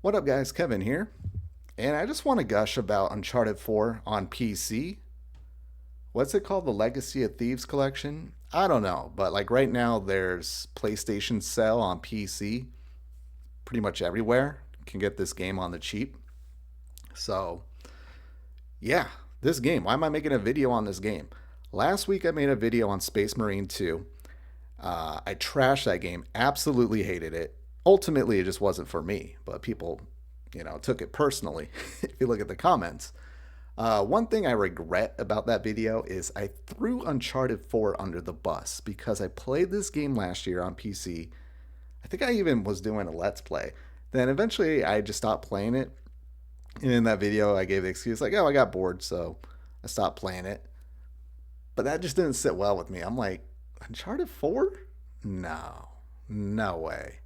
What up, guys? Kevin here, and I just want to gush about Uncharted 4 on PC. What's it called? The Legacy of Thieves collection? I don't know, but like right now, there's PlayStation sale on PC pretty much everywhere. You can get this game on the cheap. So, yeah, this game. Why am I making a video on this game? Last week, I made a video on Space Marine 2. I trashed that game, absolutely hated it. Ultimately, it just wasn't for me, but people, took it personally. If you look at the comments, one thing I regret about that video is I threw Uncharted 4 under the bus because I played this game last year on PC. I think I even was doing a Let's Play. Then eventually I just stopped playing it. And in that video, I gave the excuse like, oh, I got bored, so I stopped playing it. But that just didn't sit well with me. I'm like, Uncharted 4? No, no way.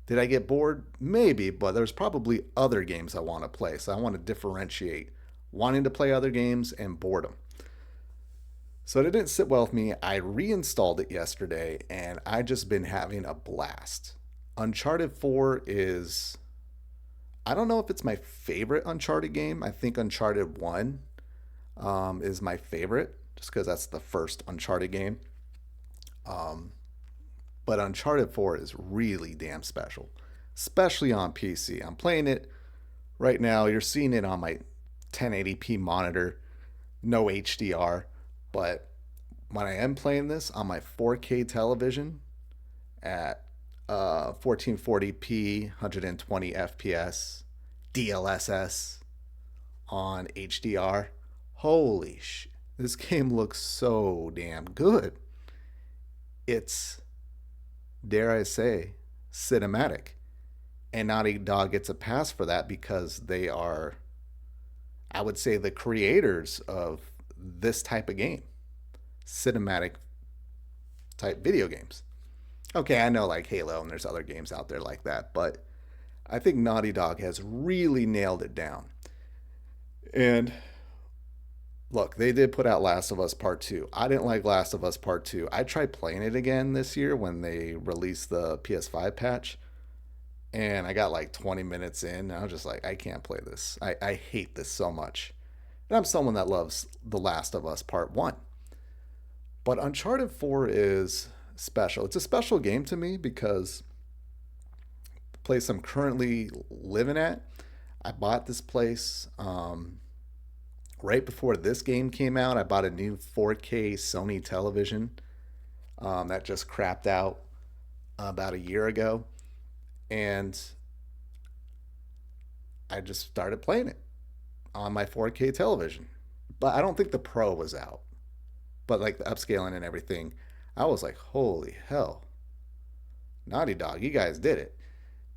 Did I get bored? Maybe, but there's probably other games I want to play. So I want to differentiate wanting to play other games and boredom. So it didn't sit well with me. I reinstalled it yesterday and I just been having a blast. Uncharted 4 is, I don't know if it's my favorite Uncharted game. I think Uncharted 1 is my favorite just because that's the first Uncharted game. Um, but Uncharted 4 is really damn special, especially on PC. I'm playing it right now. You're seeing it on my 1080p monitor, no HDR, but when I am playing this on my 4K television at 1440p, 120 FPS, DLSS on HDR, holy sh! This game looks so damn good. It's, dare I say, cinematic. And Naughty Dog gets a pass for that because they are, I would say, the creators of this type of game, cinematic type video games. Okay, I know like Halo and there's other games out there like that, but I think Naughty Dog has really nailed it down. And look, they did put out Last of Us Part 2. I didn't like Last of Us Part 2. I tried playing it again this year when they released the PS5 patch, and I got like 20 minutes in, and I was just like, I can't play this. I hate this so much. And I'm someone that loves The Last of Us Part 1. But Uncharted 4 is special. It's a special game to me because the place I'm currently living at, I bought this place right before this game came out. I bought a new 4K Sony television that just crapped out about a year ago. And I just started playing it on my 4K television. But I don't think the Pro was out. But like the upscaling and everything, I was like, holy hell. Naughty Dog, you guys did it.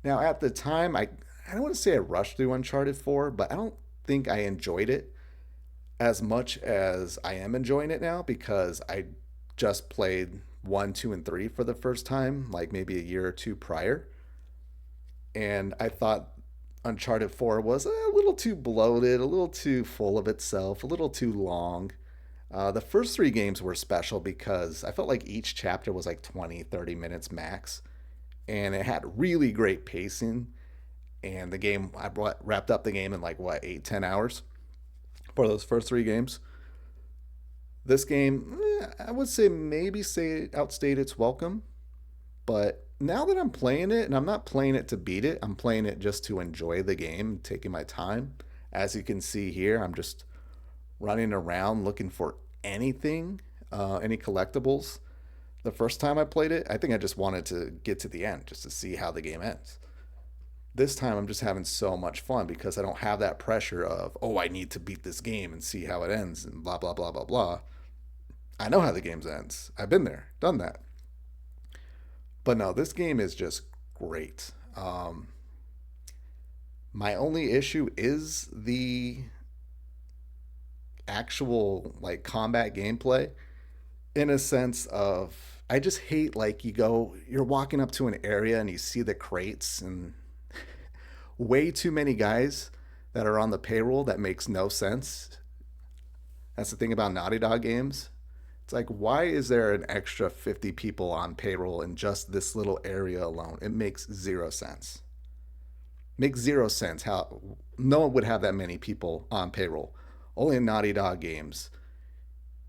Now, at the time, I don't want to say I rushed through Uncharted 4, but I don't think I enjoyed it as much as I am enjoying it now because I just played 1, 2, and 3 for the first time, like maybe a year or two prior. And I thought Uncharted 4 was a little too bloated, a little too full of itself, a little too long. The first three games were special because I felt like each chapter was like 20, 30 minutes max. And it had really great pacing. And the game, wrapped up the game in like, what, 8, 10 hours for those first three games. This game, I would say maybe say outstayed its welcome. But now that I'm playing it, and I'm not playing it to beat it, I'm playing it just to enjoy the game, taking my time. As you can see here, I'm just running around looking for anything, any collectibles. The first time I played it, I think I just wanted to get to the end just to see how the game ends. This time I'm just having so much fun because I don't have that pressure of, oh, I need to beat this game and see how it ends and blah, blah, blah, blah, blah. I know how the game ends. I've been there, done that. But no, this game is just great. My only issue is the actual like combat gameplay in a sense of I just hate like you're walking up to an area and you see the crates and way too many guys that are on the payroll that makes no sense. That's the thing about Naughty Dog games. It's like, why is there an extra 50 people on payroll in just this little area alone? It makes zero sense. Makes zero sense how no one would have that many people on payroll. Only in Naughty Dog games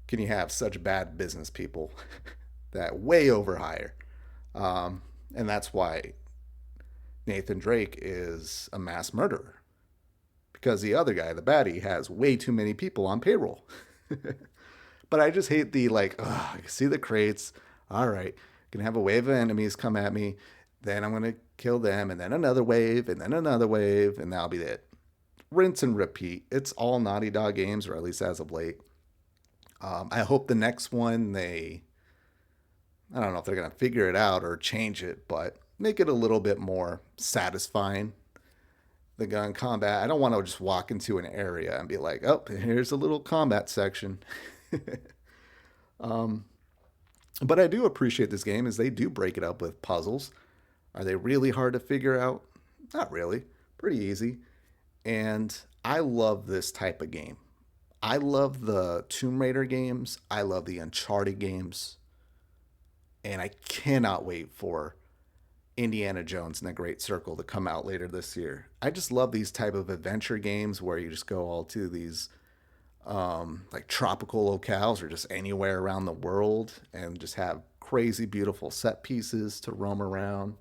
can you have such bad business people that way overhire. And that's why Nathan Drake is a mass murderer because the other guy, the baddie, has way too many people on payroll. But I just hate the like, ugh, I see the crates. All right, gonna have a wave of enemies come at me. Then I'm gonna kill them, and then another wave, and then another wave, and that'll be it. Rinse and repeat. It's all Naughty Dog games, or at least as of late. I hope the next one I don't know if they're gonna figure it out or change it, but make it a little bit more satisfying. The gun combat. I don't want to just walk into an area and be like, oh, here's a little combat section. um, but I do appreciate this game is they do break it up with puzzles. Are they really hard to figure out? Not really. Pretty easy. And I love this type of game. I love the Tomb Raider games. I love the Uncharted games. And I cannot wait for Indiana Jones and the Great Circle to come out later this year. I just love these type of adventure games where you just go all to these like tropical locales or just anywhere around the world and just have crazy beautiful set pieces to roam around.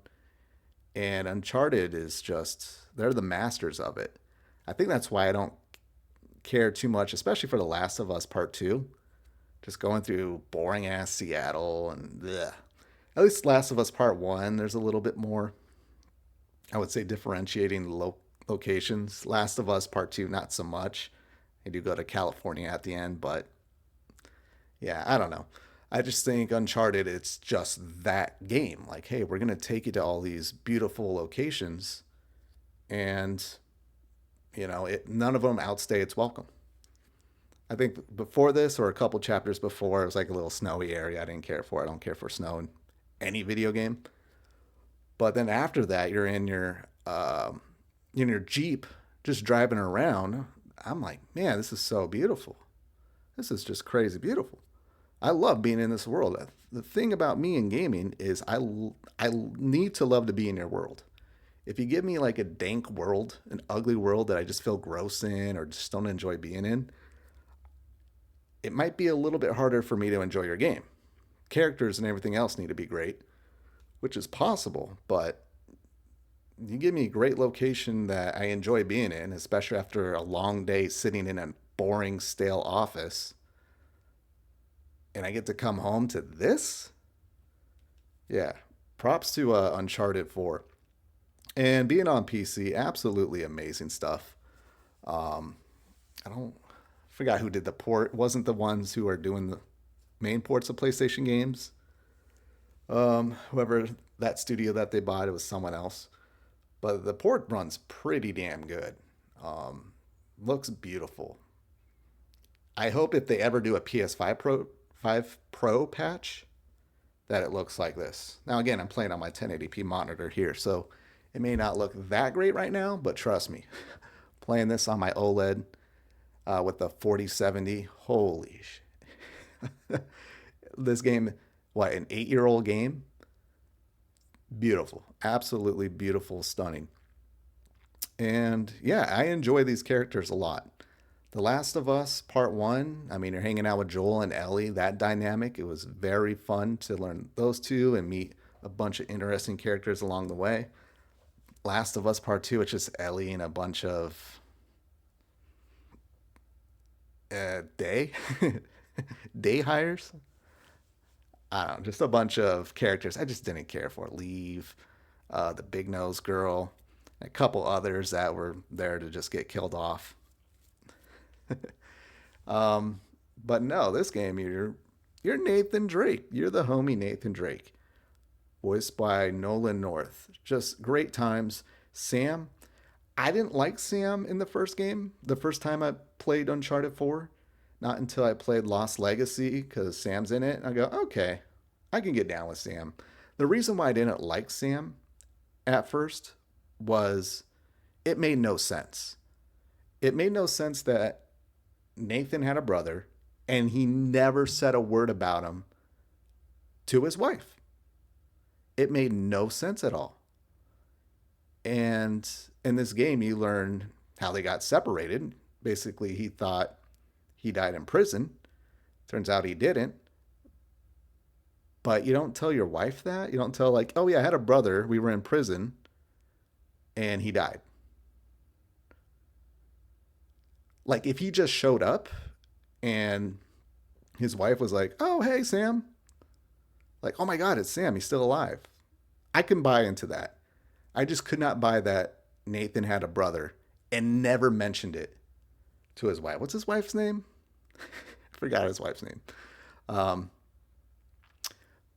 And Uncharted is just they're the masters of it. I think that's why I don't care too much, especially for The Last of Us Part 2. Just going through boring ass Seattle and bleh. At least Last of Us Part 1, there's a little bit more, I would say, differentiating locations. Last of Us Part 2, not so much. They do go to California at the end, but yeah, I don't know. I just think Uncharted, it's just that game. Like, hey, we're going to take you to all these beautiful locations, and, none of them outstay its welcome. I think before this, or a couple chapters before, it was like a little snowy area. I didn't care for. I don't care for snow in any video game. But then after that, you're in your Jeep, just driving around. I'm like, man, this is so beautiful. This is just crazy beautiful. I love being in this world. The thing about me in gaming is I need to love to be in your world. If you give me like a dank world, an ugly world that I just feel gross in or just don't enjoy being in, it might be a little bit harder for me to enjoy your game. Characters and everything else need to be great, which is possible, but you give me a great location that I enjoy being in, especially after a long day sitting in a boring, stale office, and I get to come home to this? Yeah, props to Uncharted 4. And being on PC, absolutely amazing stuff. Um, I don't forgot who did the port. It wasn't the ones who are doing the main ports of PlayStation games. Whoever that studio that they bought, it was someone else. But the port runs pretty damn good. Um, Looks beautiful. I hope if they ever do a PS5 Pro patch, that it looks like this. Now again, I'm playing on my 1080p monitor here, so it may not look that great right now, but trust me, playing this on my OLED with the 4070, holy this game, what, an 8-year-old game? Beautiful, absolutely beautiful, stunning. And yeah, I enjoy these characters a lot. The Last of Us Part 1, I mean, you're hanging out with Joel and Ellie, that dynamic. It was very fun to learn those two and meet a bunch of interesting characters along the way. Last of Us Part 2, it's just Ellie and a bunch of day day hires. I don't know, just a bunch of characters I just didn't care for. Leave, the big nose girl, a couple others that were there to just get killed off. Um, but no, this game you're Nathan Drake. You're the homie Nathan Drake, voiced by Nolan North. Just great times. Sam, I didn't like Sam in the first game. The first time I played Uncharted 4, not until I played Lost Legacy because Sam's in it. I go, okay, I can get down with Sam. The reason why I didn't like Sam at first was it made no sense. It made no sense that Nathan had a brother and he never said a word about him to his wife. It made no sense at all. And And in this game, you learn how they got separated. Basically, he thought he died in prison. Turns out he didn't. But you don't tell your wife that. You don't tell, like, oh, yeah, I had a brother. We were in prison and he died. Like, if he just showed up and his wife was like, oh, hey, Sam. Like, oh my God, it's Sam. He's still alive. I can buy into that. I just could not buy that Nathan had a brother and never mentioned it to his wife. What's his wife's name? I forgot his wife's name. Um,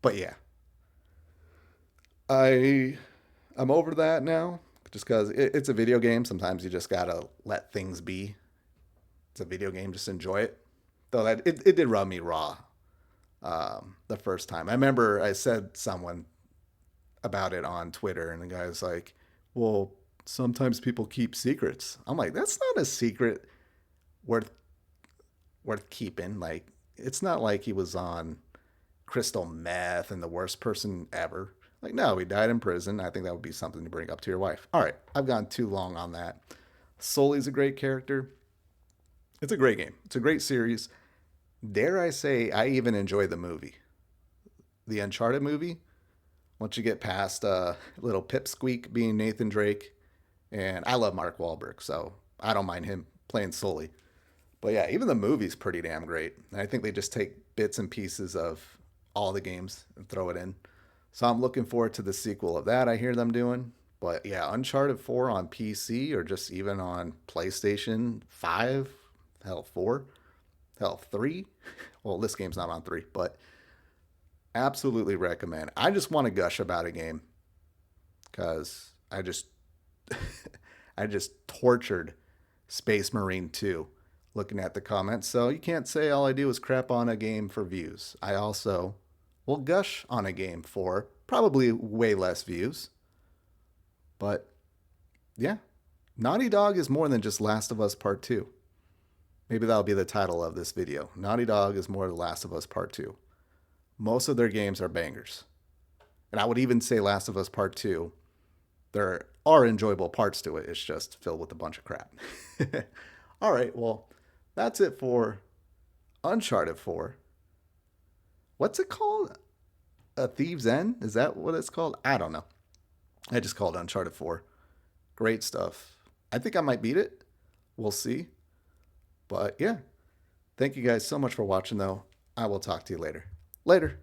but yeah, I I'm over that now. Just because it's a video game, sometimes you just gotta let things be. It's a video game, just enjoy it. Though it did rub me raw the first time. I remember I said someone about it on Twitter, and the guy was like, "Well, sometimes people keep secrets." I'm like, "That's not a secret worth keeping." Like, it's not like he was on crystal meth and the worst person ever. Like, no, he died in prison. I think that would be something to bring up to your wife. All right, I've gone too long on that. Sully's a great character. It's a great game. It's a great series. Dare I say, I even enjoy the movie, the Uncharted movie. Once you get past little Pipsqueak being Nathan Drake, and I love Mark Wahlberg, so I don't mind him playing Sully. But yeah, even the movie's pretty damn great. And I think they just take bits and pieces of all the games and throw it in. So I'm looking forward to the sequel of that I hear them doing. But yeah, Uncharted 4 on PC or just even on PlayStation 5, hell 4, hell 3. Well, this game's not on 3, but absolutely recommend. I just want to gush about a game cuz I just tortured Space Marine 2 looking at the comments. So you can't say all I do is crap on a game for views. I also will gush on a game for probably way less views. But yeah, Naughty Dog is more than just Last of Us Part 2. Maybe that'll be the title of this video. Naughty Dog is more than Last of Us Part 2. Most of their games are bangers. And I would even say Last of Us Part 2, there are enjoyable parts to it. It's just filled with a bunch of crap. All right, well, that's it for Uncharted 4. What's it called? A Thief's End? Is that what it's called? I don't know. I just called Uncharted 4. Great stuff. I think I might beat it. We'll see. But yeah, thank you guys so much for watching, though. I will talk to you later. Later.